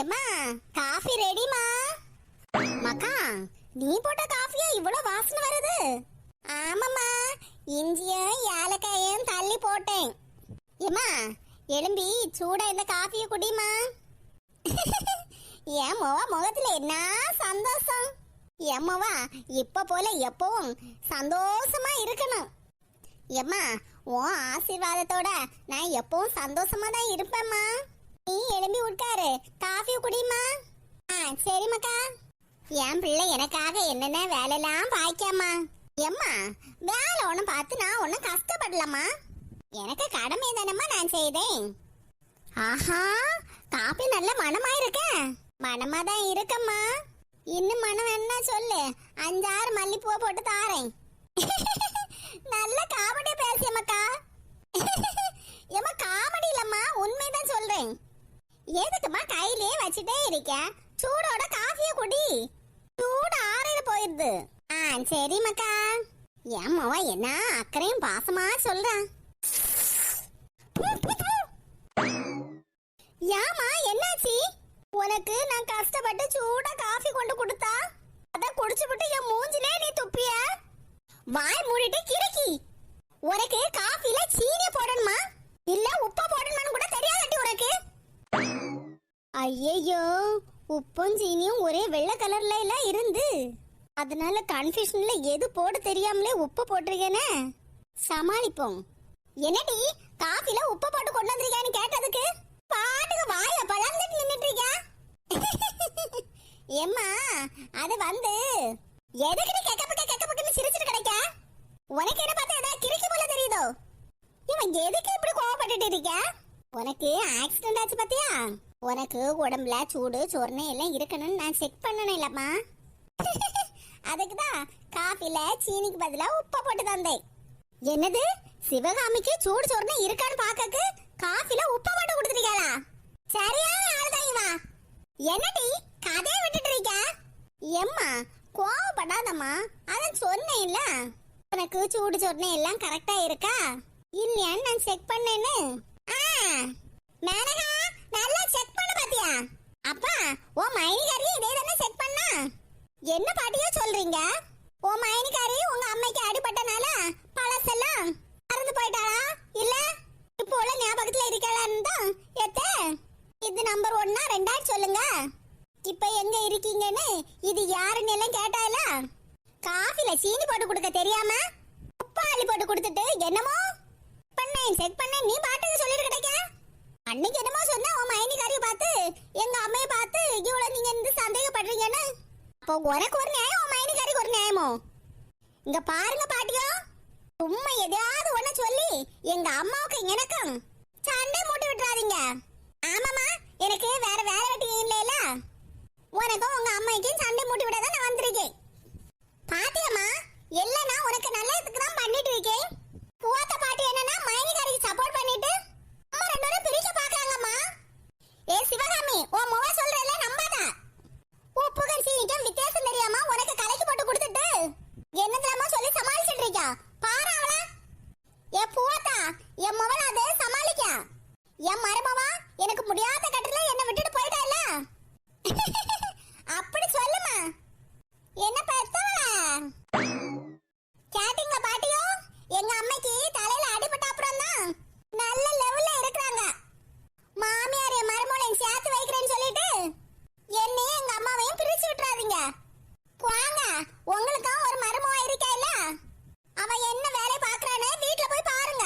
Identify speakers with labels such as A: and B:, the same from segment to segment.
A: எம்மா காஃபி ரெடிமா? மக்கா, நீ போட்ட காஃபியா இவ்வளவு வாசனை வருது? ஆமாம்மா, இஞ்சியும் ஏலக்காயும் தள்ளி போட்டேன். எம்மா எழும்பி சூடா இந்த காஃபியை குடிமா. என் மோவா முகத்துல என்ன சந்தோஷம். என் மோவா இப்ப போல எப்பவும் சந்தோஷமா இருக்கணும். எம்மா உன் ஆசீர்வாதத்தோட நான் எப்பவும் சந்தோஷமா தான் இருப்பேம்மா. நீ எழும்பி உட்காரு, காஃபி குடிமா. சரி மக்கா. என் பிள்ளை எனக்காக என்னென்ன வேலையெல்லாம் பாய்க்காமா. எம்மா வேலை ஒன்றும் பார்த்து நான் ஒன்றும் கஷ்டப்படலாமா. எனக்கு கடமை தானம்மா நான் செய்தேன். ஆஹா, காப்பி நல்ல மனமா இருக்க. மனமா தான் இருக்கம்மா. இன்னும் மனம் என்ன சொல்லு, 5-6 மல்லிப்பூவை போட்டு தாரேன். நல்ல காமெடி பேசியம்மாக்கா. ஏமா காமெடி இல்லம்மா, உண்மைதான் சொல்றேன். எதுக்குமா கையிலே வச்சுட்டே இருக்க? சூடோட காஃபிய குடி, சூடு ஆறிட போயிருது. சரி மக்கா. என் மவ என்ன அக்கறையும் பாசமா சொல்றான். யாமா என்னாச்சு உனக்கு? நான் கஷ்டப்பட்டு சூடா காஃபி கொண்டு கொடுத்தா அத குடிச்சுட்டு என் மூஞ்சிலே நீ துப்பிய. வாய் மூடிட்டு கிறுக்கி. உனக்கு காஃபில சீனி போடணுமா இல்ல உப்பு போடணுமான்னு கூட தெரியாதட்டி உனக்கு. ஐயோ, உப்பும் சீனியும் ஒரே வெள்ளை கலர்ல எல்லாம் இருந்து அதனால கன்ஃபியூஷன்ல எது போட தெரியாமலே உப்பு போட்டிருக்கேனே. சமாளிப்போம். என்னடி காஃபில உப்பு போட்டு கொண்டு வந்திருக்கியான்னு கேட்டதுக்கு பாட்டுக்கு வாய பழந்துட்டு நின்னுட்டு இருக்க. ஏம்மா அது வந்து எதுக்கு கேக்கப்பட்டு சிரிச்சிட்டு கிடைக்க? உனக்கு என்ன பார்த்தா ஏதாவது கிறுக்கி போல தெரியுதோ? இவன் எதுக்கு இப்படி கோவப்பட்டுட்டு இருக்க? உனக்கு ஆக்சிடென்ட் ஆச்சு பாத்தியா? உனக்கு உடம்புல சூடு சொர்ணை எல்லாம் இருக்கணும்னு நான் செக் பண்ணணும் இல்லம்மா. அதுக்குதான் காஃபில சீனிக்கு பதிலா உப்பை போட்டு தந்தேன். என்னது, சிவகாமிக்கு சூடு சொர்ணை இருக்கான்னு பாக்கக்கு காஃபில உப்பை போட்டு கொடுத்துருக்கா? சரியான ஆளுதான் இவா. என்னடி கதையை விட்டுட்டு இருக்க? எம்மா கோவப்படாதம்மா, அதான் சொன்னேன் இல்ல உனக்கு சூடு சொர்ணை எல்லாம் கரெக்டா இருக்கா இல்லையான்னு நான் செக் பண்ணேன்னு. மேனகா நல்லா செக் பண்ண பாத்தியா? அப்பா ஓ மைனிகாரி இதே தானே செக் பண்ணா? என்ன பாட்டியோ சொல்றீங்க? ஓ மைனிகாரி உங்க அம்மைக்கு அடிபட்டனால பழசெல்லாம் மறந்து போயிட்டாளா இல்ல இப்போ உள்ள ஞாபகத்துல இருக்கலான்னு தான் எத்தே இது நம்பர் 1 2 சொல்லுங்க. இப்ப எங்க இருக்கீங்கன்னு இது யாருன்னு எல்லாம் கேட்டால காஃபில சீனி போட்டு கொடுக்க தெரியாம உப்பு அள்ளி போட்டு கொடுத்துட்டு என்னமோ பண்ணேன் செக் பண்ணேன் நீ பாட்டுக்கு சொல்லிட்டு கிடைக்க. அன்னைக்கு என்னமோ சொன்னா உன் மைனிகாரிய பார்த்து எங்க அம்மையை பார்த்து இவ்வளவு நீங்க இந்த சந்தேகப்படுறீங்கன்னு. அப்போ உனக்கு ஒரு நியாயம் உன் மைனிகாரிக்கு ஒரு நியாயமோ? இங்க பாருங்க பாட்டியோ, சும்மா எதையாவது ஒண்ணு சொல்லி எங்க அம்மாவுக்கு எனக்கும் சண்டை மூட்டி விட்டுறாதீங்க. ஆமாமா, எனக்கு வேற வேலை வெட்டி இல்லைல, உனக்கும் உங்க அம்மைக்கும் சண்டை மூட்டி விட தான் நான் வந்திருக்கேன். பாத்தியம்மா எல்லாம் நான் உனக்கு நல்லதுக்கு தான் பண்ணிட்டு இருக்கேன். பூத்த பாட்டி என்னன்னா மைனிகாரிக்கு சப்போர்ட் பண்ணிட்டு அம்மா 2 பேரும் பிரிக்க பாக்குறாங்கம்மா. ஏ சிவகாமி, உன் முவ சொல்றல நம்பாத. உப்புக்கும் சீனிக்கும் வித்தியாசம் தெரியாம உனக்கு கலக்கி போட்டு கொடுத்துட்டு என்னதெல்லாமோ சொல்லி சமாளிச்சிட்டு இருக்கா பாரு அவள. ஏ பூவத்தா, என் முவள அதை சமாளிக்க. என் மருமவா எனக்கு முடியாத கட்டத்துல என்ன விட்டுட்டு போயிட்டால. அப்படி சொல்லுமா. என்ன பெத்தவள கேட்டிங்க பாட்டியோ? எங்க அம்மைக்கு தலையில அடிபட்ட அப்புறம் தான் நல்ல லெவல்ல இருக்கறாங்க. மாமியார் மருமகளையும் சேர்த்து வைக்கிறேன்னு சொல்லிட்டு என்னையும் எங்க அம்மாவையும் பிரிச்சு விட்டுறாதீங்க. வாங்க, உங்களுக்கும் ஒரு மருமக இருக்கா இல்ல, அவ என்ன வேலை பாக்குறான்னு வீட்டுல போய் பாருங்க.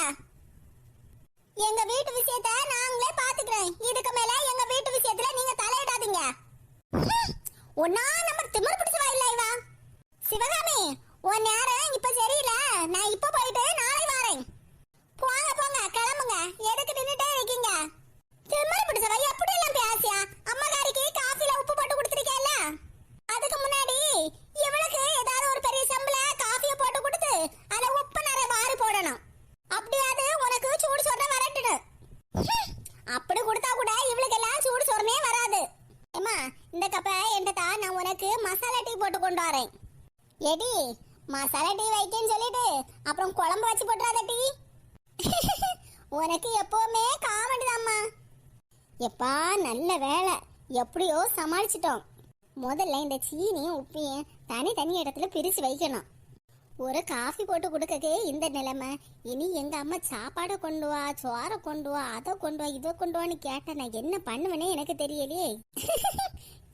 A: எங்க வீட்டு விஷயத்தை நாங்களே பாத்துக்கிறேன். இதுக்கு மேல எங்க வீட்டு விஷயத்துல நீங்க தலையிடாதீங்க. ஒன்னா நம்பர் திமிர் பிடிச்சவா இல்ல இவா. சிவகாமி உன் நேரம் இப்ப சரியில்லை, நான் இப்ப போயிட்டு நாளை வரேன். போங்க போங்க கிளம்புங்க, எதுக்கு நின்னுட்டே இருக்கீங்க? திமிர் பிடிச்சவா எப்படி எல்லாம் பேசியா? அம்மாக்காரிக்கு காஃபில உப்பு போட்டு கொடுத்துருக்கேல்ல, அதுக்கு முன்னாடி இவளுக்கு ஏதாவது ஒரு பெரிய சம்பள காஃபிய போட்டு கொடுத்து அதுல உப்பு நிறைய வாரி போடணும். அப்படியாவது உனக்கு சூடு சொர்ணை வரட்டுடு. அப்படி கொடுத்தா கூட இவளுக்கு எல்லாம் சூடு சொர்ணையே வராது. ஏமா இந்த கப்ப என்கிட்ட நான் உனக்கு மசாலா டீ போட்டு கொண்டு வரேன். எடி மசாலா டீ வைக்கன்னு சொல்லிட்டு அப்புறம் குழம்பு வச்சு போட்டுறாத டீ. உனக்கு எப்பவுமே காமெடி தாம்மா. எப்பா நல்ல வேலை, எப்படியோ சமாளிச்சிட்டோம். முதல்ல இந்த சீனியும் உப்பையும் தனி இடத்துல பிரிச்சு வைக்கணும். ஒரு காஃபி போட்டு கொடுக்கவே இந்த நிலைமை. இனி எங்க அம்மா சாப்பாடை கொண்டு வா, சோறை கொண்டு வா, அதை கொண்டு வா, இதை கொண்டு வான்னு கேட்டா நான் என்ன பண்ணுவேனே எனக்கு தெரியலையே.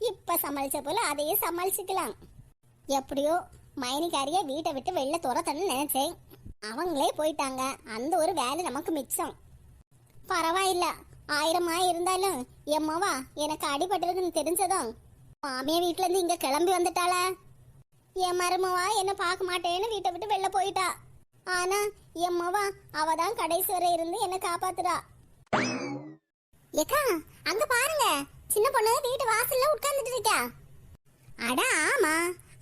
A: இப்ப சமாளிச்ச போல அதையே சமாளிச்சுக்கலாம். எப்படியோ மைனிக்காரிய வீட்டை விட்டு வெளில துரத்தன்னு நினைச்சேன். அவங்களே போயிட்டாங்க. அந்த ஒரு வேலை நமக்கு மிச்சம். பரவாயில்ல, 1000 இருந்தாலும் எம்மாவா எனக்கு அடிபட்டிருக்குன்னு தெரிஞ்சதும் மாமியா வீட்டுல இருந்து இங்க கிளம்பி வந்துட்டாள. என் மருமவா என்ன பார்க்க மாட்டேன்னு வீட்டை விட்டு வெளில போயிட்டா. ஆனா எம்மாவா அவதான் கடைசி வரை இருந்து என்ன காப்பாத்துறா. ஏக்கா அங்க பாருங்க, சின்ன பொண்ணு வீட்டு வாசல்ல உட்கார்ந்துட்டு இருக்கா. அட ஆமா,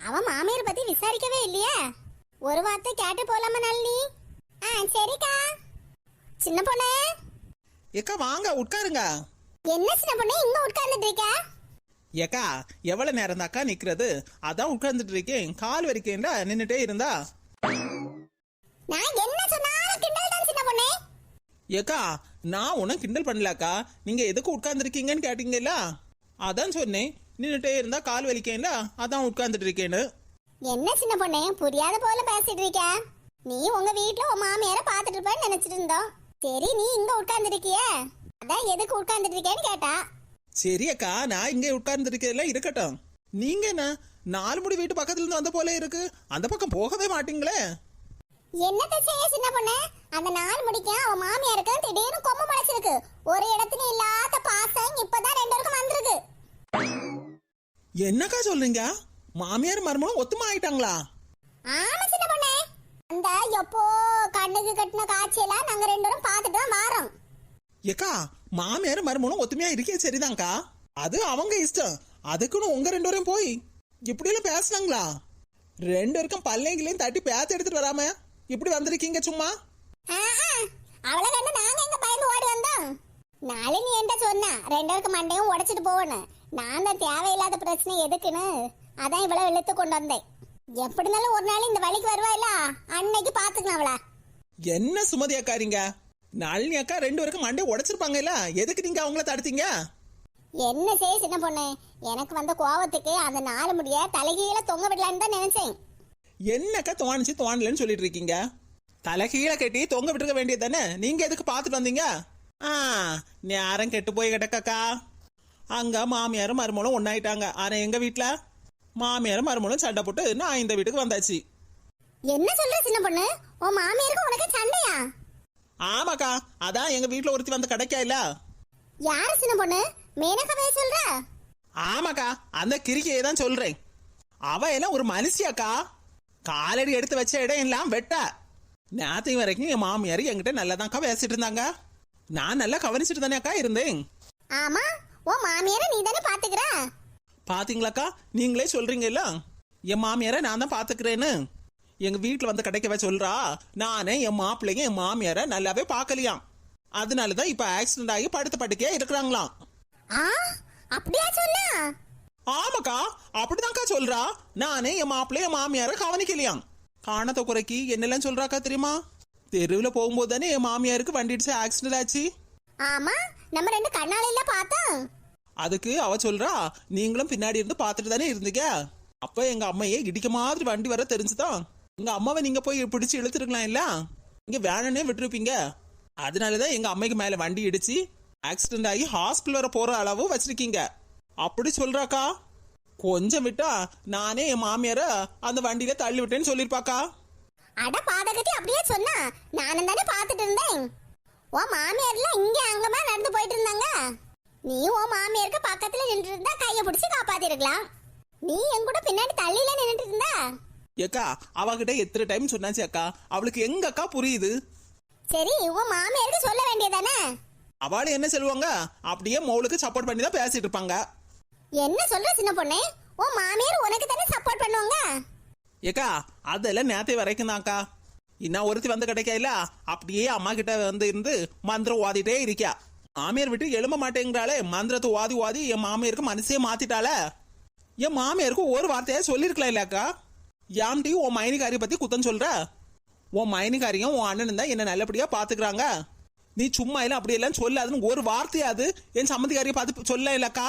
A: அவ மாமியார் பத்தி விசாரிக்கவே இல்லையே. ஒரு வார்த்தை கேட்டு போலாமா நளினி? சரிக்கா. சின்ன பொண்ணு
B: ஏக்கா வாங்க உட்காருங்க.
A: என்ன சின்ன பொண்ணு இங்க உட்கார்ந்துட்டு இருக்க?
B: ஏக்கா எவ்வளவு நேரம் தாக்கா நிக்கிறது? அதான் உட்கார்ந்துட்டு இருக்கேன். கால் வரைக்கும் நின்னுட்டே இருந்தா.
A: நான் என்ன சொன்னாலும் கிண்டல் தான் சின்ன பொண்ணு.
B: ஏக்கா நான் உன்ன கிண்டல் பண்ணலக்கா. நீங்க எதுக்கு உட்கார்ந்துருக்கீங்கன்னு கேட்டீங்கல்ல, அதான் சொன்னேன். நின்னுட்டே இருந்தா கால் வலிக்கேன்ல, அதான் உட்கார்ந்துட்டு இருக்கேன்னு.
A: என்ன சின்ன பொண்ணு புரியாத போல பேசிட்டு இருக்க? நீ உங்க வீட்டுல உன் மாமியார பாத்துட்டு இருப்பேன்னு நினைச்சிட்டு இருந்தோம். சரி நீ இங்க உட்கார்ந்து இருக்கியே, அதான் எதுக்கு உட்கார்ந்துட்டு இருக்கேன்னு கேட்டா.
B: சரி அக்கா, நான் இங்க உட்கார்ந்துருக்கல இருக்கட்டும். நீங்க என்ன 4 முடி வீட்டு பக்கத்துல இருந்து வந்த போல இருக்கு, அந்த பக்கம் போகவே மாட்டீங்களே.
A: என்னத்த செய்ய சின்ன பொண்ணு, அந்த 4 முடிக்க அவன் மாமியாருக்கு திடீர்னு கொம்பு முளைச்சிருக்கு. ஒரு இடத்துல இல்லாத பாசம் இப்பதான் 2 பேருக்கும் வந்திருக்கு.
B: என்னக்கா சொல்றீங்க? மாமியார் மருமகளும் ஒத்துமா ஆயிட்டாங்களா?
A: ஆமா சின்ன பொண்ணு, அந்த எப்போ கண்ணுக்கு கட்டின காட்சியெல்லாம் நாங்க 2 பேரும் பார்த்துட்டு தான் வாரோம்.
B: ஏக்கா மாமியார் மருமகளும் ஒத்துமையா இருக்கே சரிதான்க்கா, அது அவங்க இஷ்டம். அதுக்குன்னு உங்க 2 பேரும் போய் இப்படி எல்லாம் பேசுனாங்களா? 2 பேருக்கும் பல்லைங்களையும் தட்டி பேத்து எடுத்துட்டு வராம இப்படி வந்திருக்கீங்க சும்மா.
A: அவளை கண்டு நாங்க எங்க பயந்து ஓடி வந்தோம். நாளை நீ என்ன சொன்னா 2 பேருக்கு மண்டையும் உடைச்சிட்டு போகணும். நான் தான் தேவையில்லாத பிரச்சனை எதுக்குன்னு அதான் இவ்வளவு இழுத்து கொண்டு வந்தேன். எப்படி இருந்தாலும் ஒரு நாள் இந்த வழிக்கு வருவாயில்ல, அன்னைக்கு பாத்துக்கலாம் அவளா.
B: என்ன சுமதி அக்காரிங்க, நளினி அக்கா 2 பேருக்கும் மண்டை உடைச்சிருப்பாங்க இல்ல, எதுக்கு நீங்க அவங்கள தடுத்தீங்க?
A: என்ன செய்ய சின்ன பொண்ணு, எனக்கு வந்த கோவத்துக்கு அந்த 4 முடிய தலைகீழ தொங்க விடலான்னு தான் நினைச்சேன்.
B: என்னக்கா தோணலன்னு சொல்லிட்டு இருக்கீங்க? தலைகீழ கட்டி தொங்க விட்டுருக்க வேண்டியது தானே, நீங்க எதுக்கு பாத்துட்டு வந்தீங்க? நேரம் கெட்டு போய் கிடக்கக்கா. அங்க மாமியாரும் மருமகளும் ஒன்னாயிட்டாங்க. ஆனா எங்க வீட்டுல மாமியாரும் மருமகளும் சண்டை போட்டு நான் இந்த வீட்டுக்கு வந்தாச்சு.
A: என்ன சொல்ற சின்ன பொண்ணு, உன் மாமியாருக்கு உனக்கு சண்டையா?
B: ஆமாக்கா, அதான் எங்க வீட்டுல ஒருத்தி வந்து கிடைக்கா இல்ல.
A: யாரு சின்ன பொண்ணு, மேனகாவே சொல்ற?
B: ஆமாக்கா, அந்த கிரிக்கையை தான் சொல்றேன். அவ எல்லாம் ஒரு மனுஷியாக்கா, காலடி எடுத்து வச்ச இடம் எல்லாம் வெட்ட. நேற்று வரைக்கும் என் மாமியார் என்கிட்ட நல்லாதான்க்கா பேசிட்டு இருந்தாங்க. நான் நல்லா கவனிச்சுட்டு தானே அக்கா இருந்தேன்.
A: ஆமா, உன் மாமியார நீ தானே பாத்துக்கிற.
B: பாத்தீங்களாக்கா, நீங்களே சொல்றீங்கல்ல என் மாமியார நான் தான் பாத்துக்கிறேன்னு. எங்க வீட்டுல வந்து கிடைக்கவே சொல்றா, நானே என் மாப்பிள்ளைங்க என் மாமியார நல்லாவே பாக்கலையாம். அதனாலதான் இப்ப ஆக்சிடென்ட் ஆகி படுத்த படுக்கையா இருக்கிறாங்களாம்.
A: அப்படியா சொன்னா?
B: ஆமாக்கா, அப்படிதான்க்கா சொல்றா. நானே என் மாப்பிள்ளை என் மாமியார கவனிக்கலையாம். காணத்தை குறைக்கி என்னெல்லாம் சொல்றாக்கா தெரியுமா? தெருவுல போகும்போது தானே என் மாமியாருக்கு வண்டி இடிச்சு ஆக்சிடென்ட் ஆச்சு.
A: ஆமா, நம்ம 2 கண்ணாலையில பார்த்தோம்.
B: அதுக்கு அவ சொல்றா, நீங்களும் பின்னாடி இருந்து பாத்துட்டு தானே இருந்தீங்க. அப்ப எங்க அம்மையே இடிக்க மாதிரி வண்டி வர தெரிஞ்சுதான் எங்க அம்மாவை நீங்க போய் பிடிச்சு இழுத்துருக்கலாம் இல்ல, இங்க வேணனே விட்டுருப்பீங்க. அதனாலதான் எங்க அம்மைக்கு மேல வண்டி இடிச்சு ஆக்சிடென்ட் ஆகி ஹாஸ்பிட்டல் வர போற அளவு வச்சிருக்கீங்க. அப்படி சொல்றாக்கா. கொஞ்சம் விட்டா நானே என் மாமியார அந்த வண்டியில தள்ளி விட்டேன்னு சொல்லிருப்பாக்கா.
A: அட பாதகத்தி, அப்படியே சொன்னா? நானும் தானே பாத்துட்டு இருந்தேன். உன் மாமியார்ல இங்க அங்கமா நடந்து போயிட்டு இருந்தாங்க. நீ உன் மாமியாருக்கு பக்கத்துல நின்று இருந்தா கைய பிடிச்சு காப்பாத்திருக்கலாம். நீ என் கூட பின்னாடி தள்ளில நின்னுட்டு இருந்தா.
B: ஏக்கா அவகிட்ட எத்தனை டைம் சொன்னாச்சு அக்கா, அவளுக்கு எங்க அக்கா புரியுது?
A: சரி, உன் மாமியாருக்கு சொல்ல வேண்டியதானே?
B: அவளை என்ன சொல்லுவாங்க, அப்படியே மௌலுக்கு சப்போர்ட் பண்ணி தான் பேசிட்டு இருப்பாங்க.
A: என்ன சொல்ற சின்ன பொண்ணே, உன் மாமியார் உனக்கு தானே சப்போர்ட் பண்ணுவாங்க.
B: ஏக்கா அதெல்லாம் நேத்தை வரைக்கும் தான்க்கா. இன்னும் ஒருத்தி வந்து கிடைக்கல, அப்படியே அம்மா கிட்ட வந்து இருந்து மந்திரம் ஓதிட்டே இருக்கியா. மாமியார் விட்டு எழும்ப மாட்டேங்கிறாளே, மந்திரத்தை ஓதி ஓதி என் மாமியாருக்கு மனசே மாத்திட்டால. என் மாமியாருக்கு ஒரு வார்த்தையா சொல்லிருக்கலாம் இல்லக்கா. யாம்டி உன் மைனிகாரிய பத்தி குத்தம் சொல்ற? உன் மைனிகாரியும் உன் அண்ணனும் தான் என்ன நல்லபடியா பாத்துக்கிறாங்க. நீ சும்மா இல்ல அப்படி எல்லாம் சொல்லாதுன்னு ஒரு வார்த்தையாது என் சம்மந்திக்காரிய பார்த்து சொல்ல இல்லக்கா.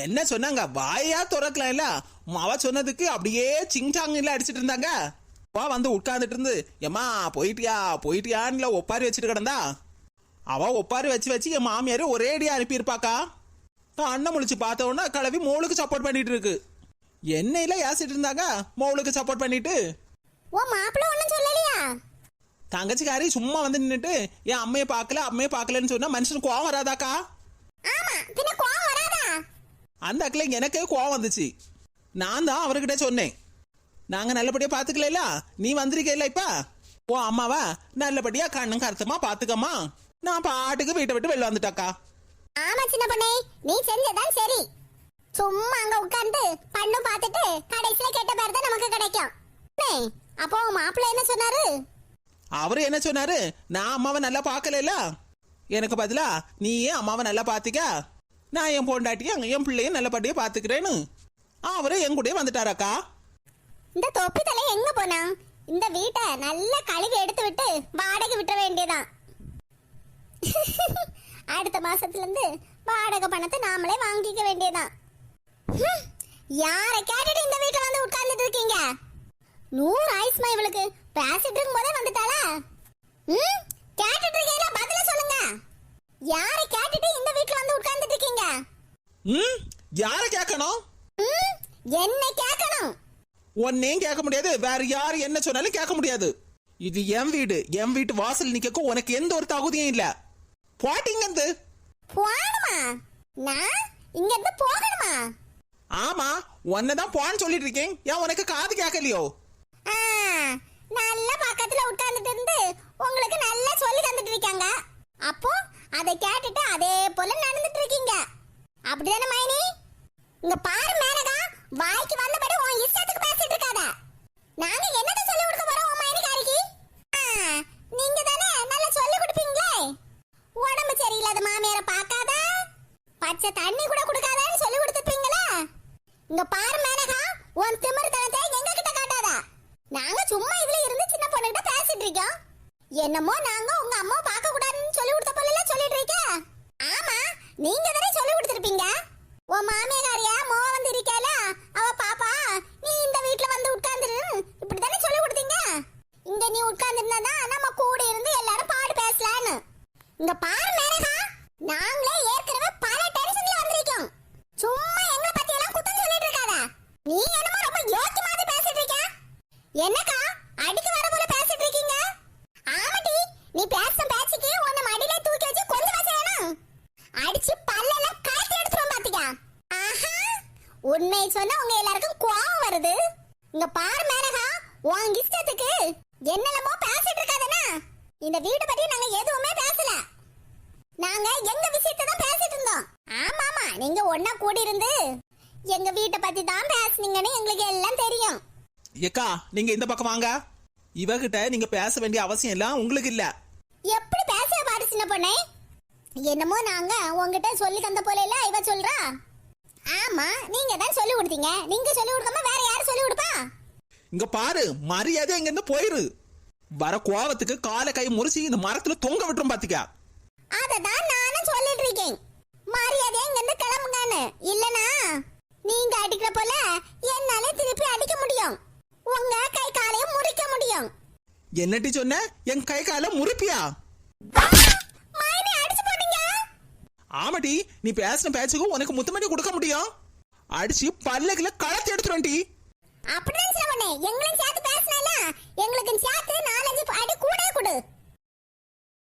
B: என்ன சொன்னாங்க? வாயா திறக்கலாம் இல்ல. அவ சொன்னதுக்கு அப்படியே சிங்டாங் இல்ல அடிச்சிட்டு இருந்தாங்க. அவ வந்து உட்கார்ந்துட்டு இருந்து ஏமா போயிட்டியா போயிட்டியான்னு ஒப்பாரி வச்சுட்டு கிடந்தா. அவ ஒப்பாரி வச்சு என் மாமியாரு ஒரேடியா அனுப்பியிருப்பாக்கா. அண்ணன் முழிச்சு பார்த்த உடனே கிளவி மோளுக்கு சப்போர்ட் பண்ணிட்டு இருக்கு. என்னையில ஏசிட்டு இருந்தாங்க மோளுக்கு சப்போர்ட் பண்ணிட்டு.
A: ஓ மாப்பிள்ள ஒண்ணும் சொல்லலையா?
B: தங்கச்சிக்காரி சும்மா வந்து நின்னுட்டு என் அம்மையை பார்க்கலன்னு சொன்னா மனுஷனுக்கு கோவம் வராதாக்கா?
A: ஆமா, பின்ன கோவம் வராதா?
B: அந்த அக்கில எனக்கே கோவம் வந்துச்சு. நான் தான் அவர்கிட்ட சொன்னேன், நாங்க நல்லபடியா பாத்துக்கல, நீ வந்திருக்கல இப்ப ஓ அம்மாவா நல்லபடியா கண்ணும் கருத்துமா பாத்துக்கம்மா. நான் பாட்டுக்கு வீட்டை விட்டு வெளில வந்துட்டாக்கா.
A: ஆமா சின்ன பொண்ணே, நீ செஞ்சதான் சரி. சும்மா அங்க உட்கார்ந்து பண்ணும் பார்த்துட்டு கடைசியில கேட்ட பேர் தான் நமக்கு கிடைக்கும். அப்போ மாப்பிள்ள என்ன சொன்னாரு?
B: அவரு என்ன சொன்னாரு? நான் அம்மாவை நல்லா பாக்கல, எனக்கு பதிலா நீ ஏன் அம்மாவை நல்லா பாத்துக்க, நான் என் பொண்டாட்டியும் என் பிள்ளையும் நல்லபடியா பாத்துக்கிறேன்னு அவரு என் கூடயே வந்துட்டாராக்கா.
A: இந்த தொப்பி தலை எங்க போனா? இந்த வீட்டை நல்லா கழுவி எடுத்து விட்டு வாடகை விட்டுற வேண்டியதான். அடுத்த மாசத்துல இருந்து வாடகை பணத்தை நாமளே வாங்கிக்க வேண்டியதான். யாரை கேட்டுட்டு இந்த வீட்டுல வந்து உட்கார்ந்துட்டு இருக்கீங்க? 100 ஆயுஸ்மா இவளுக்கு. பேசிட்டு இருக்கும் போதே வந்துட்டாளா? கேட்டுட்டு இருக்கீங்களா? பதில சொல்லுங்க. யாரை கேட்டுட்டு இந்த வீட்டுல வந்து உட்கார்ந்துட்டு இருக்கீங்க?
B: யார கேட்கணும்?
A: என்ன கேட்கணும்?
B: உன்னையும் கேட்க முடியாது, வேற யாரு என்ன சொன்னாலும் கேட்க முடியாது. இது என் வீடு, என் வீட்டு வாசல் நிக்க உனக்கு எந்த ஒரு தகுதியும் இல்ல. போட்டிங்க
A: போகணுமா? நான் இங்க இருந்து போகணுமா?
B: ஆமா, உன்னதான் போன்னு சொல்லிட்டு இருக்கேன். ஏன் உனக்கு காது கேட்கலையோ?
A: நல்ல பக்கத்துல உட்கார்ந்துட்டு இருந்து உங்களுக்கு நல்லா சொல்லி தந்துட்டு இருக்காங்க. அப்போ அதை கேட்டுட்டு அதே போல நடந்துட்டு இருக்கீங்க. அப்படிதானே மைனி? இங்க பாரு மேனகா, வாய்க்கு வந்தபடி உன் இஷ்டத்துக்கு பேசிட்டு இருக்காத. நாங்க என்னத சொல்லி கொடுக்க போறோம் உன் மைனிகாரிக்கு? நீங்க தானே நல்லா சொல்லி கொடுப்பீங்களே. உடம்பு சரியில்லாத மாமியார பார்க்காத, பச்சை தண்ணி கூட குடுக்காதன்னு சொல்லி கொடுத்துப்பீங்களா? இங்க பாரு மேனகா, உன் திமிர்த்தனத்தை எங்க கிட்ட காட்டாத. நாங்க சும்மா இதுல இருந்து சின்ன பொண்ணுகிட்ட பேசிட்டு இருக்கோம். என்னமோ நாங்க உங்க அம்மா பார்க்க கூடாதுன்னு சொல்லி கொடுத்த போல சொல்லிட்டு இருக்க. ஆமா, நீங்க தானே சொல்லி கொடுத்திருப்பீங்க. உன் மாமியாரியா மோ வந்து இருக்கல, அவ பாப்பா நீ இந்த வீட்ல வந்து உட்கார்ந்துரு இப்படி தானே சொல்லி கொடுத்தீங்க. இங்க நீ உட்கார்ந்திருந்தா நம்ம கூட இருந்து எல்லாரும் பாடு பேசலான்னு. இங்க பாரு மேனகா, நாங்களே ஏற்கனவே பல டென்ஷன்ல வந்திருக்கோம். சும்மா எங்களை பத்தி எல்லாம் குத்தம் சொல்லிட்டு இருக்காத. நீ என்னமோ ரொம்ப யோக்கி மாதிரி பேசிட்டு இருக்க. என்னக்கா அடிக்க வர போல பேசிட்டு இருக்கீங்க? ஆமாடி, நீ பேசுற பேச்சுக்கு உன்னை மடியில தூக்கி வச்சு கொஞ்சம் வச்சேனா அடிச்சு பல்லெல்லாம் கழட்டி எடுத்துரும் பாத்தீங்க. ஆஹா, உண்மை சொன்னா உங்க எல்லாருக்கும் கோவம் வருது. இங்க பாரு மேனகா, உன் இஷ்டத்துக்கு என்னெல்லாமோ பேசிட்டு இருக்காதனா. இந்த வீடு பத்தி நாங்க எதுவுமே பேசல. நாங்க எங்க விஷயத்தை தான் பேசிட்டு இருந்தோம். ஆமாமா, நீங்க ஒன்னா கூடி இருந்து எங்க வீட்டை பத்தி தான் பேசுனீங்கன்னு எங்களுக்கு எல்லாம் தெரியும்.
B: ஏக்கா, நீங்க இந்த பக்கம் வாங்க. இவகிட்ட நீங்க பேச வேண்டிய அவசியம் எல்லாம் உங்களுக்கு இல்ல.
A: எப்படி பேச பாரு சின்ன பொண்ணே. என்னமோ நாங்க உங்ககிட்ட சொல்லி தந்த போல இல்ல இவ சொல்றா. ஆமா, நீங்க தான் சொல்லி கொடுத்தீங்க. நீங்க சொல்லி கொடுக்காம வேற யாரு சொல்லி கொடுப்பா?
B: இங்க பாரு, மரியாதை இங்க இருந்து போயிரு. வர கோவத்துக்கு காலை கை முறிச்சு இந்த மரத்துல தொங்க விட்டுரும் பாத்திக்கா.
A: அததான் நானும் சொல்லிட்டு இருக்கேன், மரியாதை இங்க இருந்து கிளம்புங்கன்னு. இல்லனா நீங்க அடிக்கிற போல என்னால திருப்பி அடிக்க முடியும். உங்க கை காலையும் முறிக்க முடியும்.
B: என்னட்டி சொன்ன? என் கை கால முறிப்பியா?
A: மைனி அடிச்சு போடுங்க.
B: ஆமாடி, நீ பேசின பேச்சுக்கு உனக்கு முத்தமடி கொடுக்க முடியும். அடிச்சு பல்லக்கில களத்து எடுத்துருவேன்டி.
A: அப்படிதான் சொன்னே. எங்களையும் சேர்த்து பேசினா